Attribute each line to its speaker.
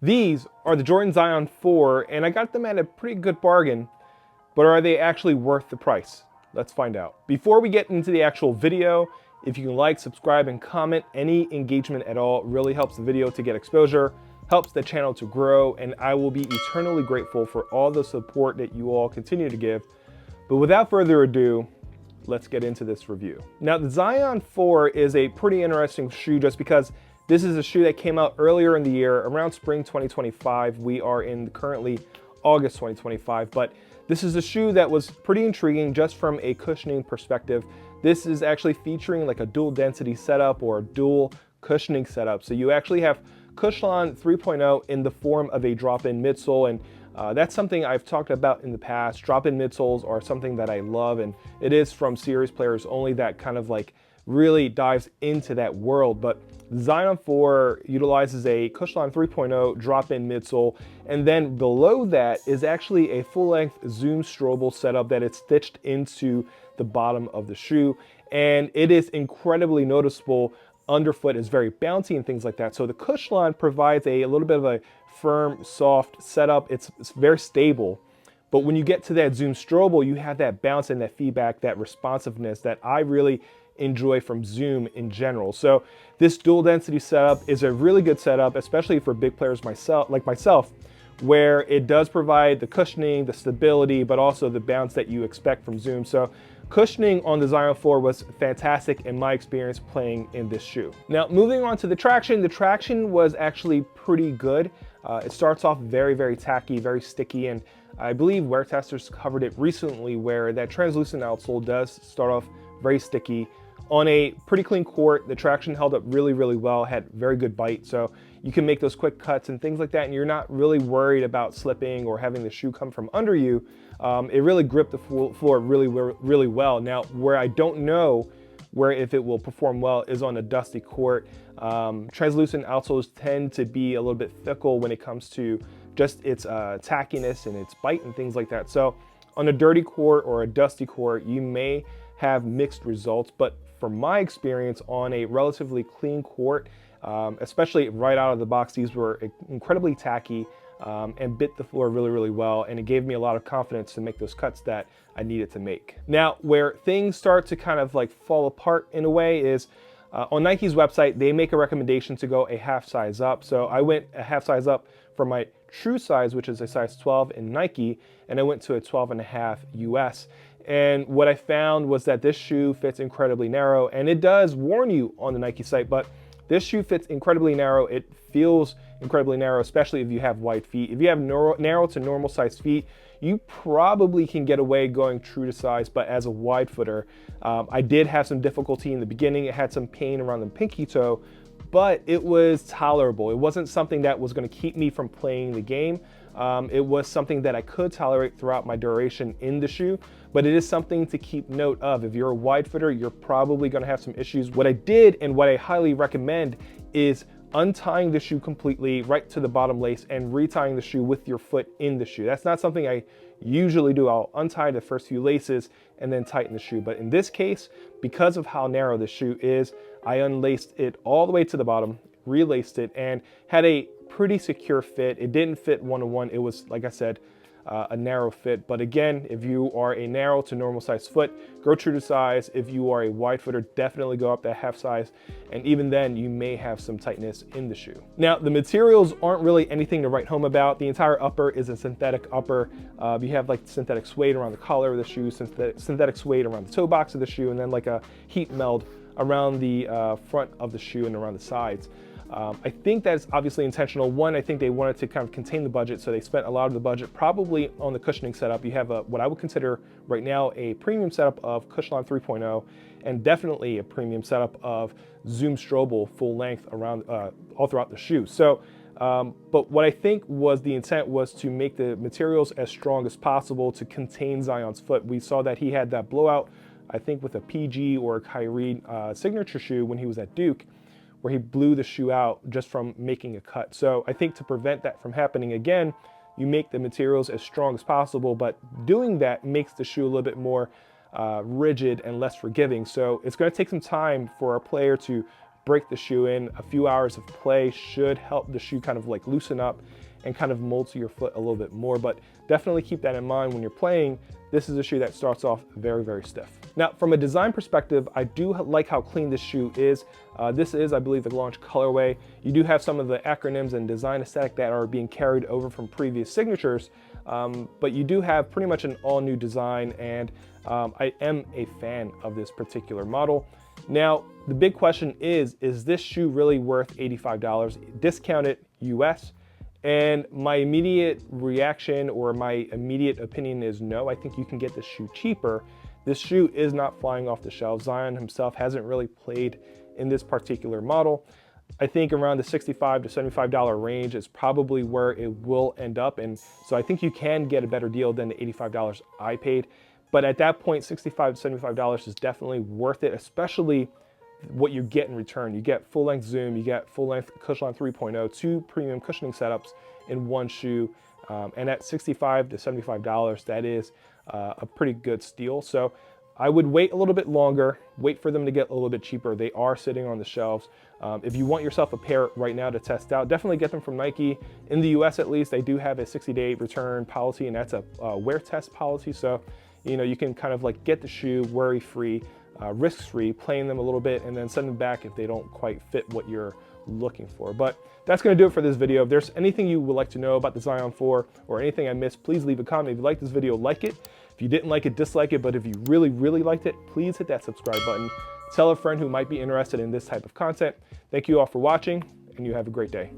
Speaker 1: These are the Jordan Zion 4, and I got them at a pretty good bargain, but are they actually worth the price? Let's find out. Before we get into the actual video, if you can like, subscribe, and comment, any engagement at all really helps the video to get exposure, helps the channel to grow, and I will be eternally grateful for all the support that you all continue to give. But without further ado, let's get into this review. Now, the Zion 4 is a pretty interesting shoe just because this is a shoe that came out earlier in the year, around spring 2025. We are in currently August 2025, but this is a shoe that was pretty intriguing just from a cushioning perspective. This is actually featuring like a dual density setup or a dual cushioning setup. So you actually have Cushlon 3.0 in the form of a drop-in midsole, and that's something I've talked about in the past. Drop-in midsoles are something that I love, and it is from series players only that kind of like really dives into that world. But Zion 4 utilizes a Cushlon 3.0 drop-in midsole, and then below that is actually a full-length Zoom Strobel setup that is stitched into the bottom of the shoe, and it is incredibly noticeable. Underfoot is very bouncy and things like that. So the Cushlon provides a little bit of a firm, soft setup. It's very stable. But when you get to that Zoom Strobel, you have that bounce and that feedback, that responsiveness that I really enjoy from Zoom in general. So this dual density setup is a really good setup, especially for big players like myself, where it does provide the cushioning, the stability, but also the bounce that you expect from Zoom. So cushioning on the Zion 4 was fantastic in my experience playing in this shoe. Now, moving on to the traction was actually pretty good. It starts off very, very tacky, very sticky, and I believe Wear Testers covered it recently where that translucent outsole does start off very sticky. On a pretty clean court, the traction held up really, really well, had very good bite, so you can make those quick cuts and things like that, and you're not really worried about slipping or having the shoe come from under you. It really gripped the floor really, really well. Now, where I don't know if it will perform well is on a dusty court. Translucent outsoles tend to be a little bit fickle when it comes to just its tackiness and its bite and things like that. So on a dirty court or a dusty court, you may have mixed results, but from my experience on a relatively clean court, especially right out of the box, these were incredibly tacky and bit the floor really, really well, and it gave me a lot of confidence to make those cuts that I needed to make. Now, where things start to kind of like fall apart in a way is on Nike's website, they make a recommendation to go a half size up. So I went a half size up from my true size, which is a size 12 in Nike, and I went to a 12.5 US. And what I found was that this shoe fits incredibly narrow, and it does warn you on the Nike site, but this shoe fits incredibly narrow. It feels incredibly narrow, especially if you have wide feet. If you have narrow to normal sized feet, you probably can get away going true to size, but as a wide footer, I did have some difficulty in the beginning. It had some pain around the pinky toe, but it was tolerable. It wasn't something that was going to keep me from playing the game. It was something that I could tolerate throughout my duration in the shoe, but it is something to keep note of. If you're a wide footer, you're probably going to have some issues. What I did and what I highly recommend is untying the shoe completely right to the bottom lace and retying the shoe with your foot in the shoe. That's not something I usually do. I'll untie the first few laces and then tighten the shoe. But in this case, because of how narrow the shoe is, I unlaced it all the way to the bottom, relaced it, and had a pretty secure fit. It didn't fit one-to-one. It was, like I said, a narrow fit. But again, if you are a narrow to normal size foot, go true to size. If you are a wide footer, definitely go up that half size. And even then, you may have some tightness in the shoe. Now, the materials aren't really anything to write home about. The entire upper is a synthetic upper. You have like synthetic suede around the collar of the shoe, synthetic suede around the toe box of the shoe, and then like a heat meld around the front of the shoe and around the sides. I think that's obviously intentional. One, I think they wanted to kind of contain the budget, so they spent a lot of the budget probably on the cushioning setup. You have what I would consider right now a premium setup of Cushlon 3.0, and definitely a premium setup of Zoom Strobel full length around all throughout the shoe. So, but what I think was the intent was to make the materials as strong as possible to contain Zion's foot. We saw that he had that blowout, I think with a PG or a Kyrie signature shoe when he was at Duke, where he blew the shoe out just from making a cut. So I think to prevent that from happening again, you make the materials as strong as possible, but doing that makes the shoe a little bit more rigid and less forgiving. So it's going to take some time for a player to break the shoe in. A few hours of play should help the shoe kind of like loosen up and kind of mold to your foot a little bit more, but definitely keep that in mind when you're playing. This is a shoe that starts off very, very stiff. Now, from a design perspective, I do like how clean this shoe is. This is, I believe, the launch colorway. You do have some of the acronyms and design aesthetic that are being carried over from previous signatures, but you do have pretty much an all new design, and I am a fan of this particular model. Now, the big question is this shoe really worth $85, discounted US? And my immediate reaction or my immediate opinion is no. I think you can get this shoe cheaper. This shoe is not flying off the shelves. Zion himself hasn't really played in this particular model. I think around the $65 to $75 range is probably where it will end up. And so I think you can get a better deal than the $85 I paid. But at that point, $65 to $75 is definitely worth it, especially what you get in return. You get full-length Zoom, you get full-length Cushionon 3.0, 2 premium cushioning setups in one shoe, and at $65 to $75, that is a pretty good steal. So I would wait a little bit longer, wait for them to get a little bit cheaper. They are sitting on the shelves. If you want yourself a pair right now to test out, definitely get them from Nike. In the US at least, they do have a 60-day return policy, and that's a wear test policy. So, you know, you can kind of like get the shoe worry-free, risk-free, playing them a little bit, and then send them back if they don't quite fit what you're looking for. But that's going to do it for this video. If there's anything you would like to know about the Zion 4 or anything I missed, please leave a comment. If you like this video, like it. If you didn't like it, dislike it. But if you really, really liked it, please hit that subscribe button. Tell a friend who might be interested in this type of content. Thank you all for watching, and you have a great day.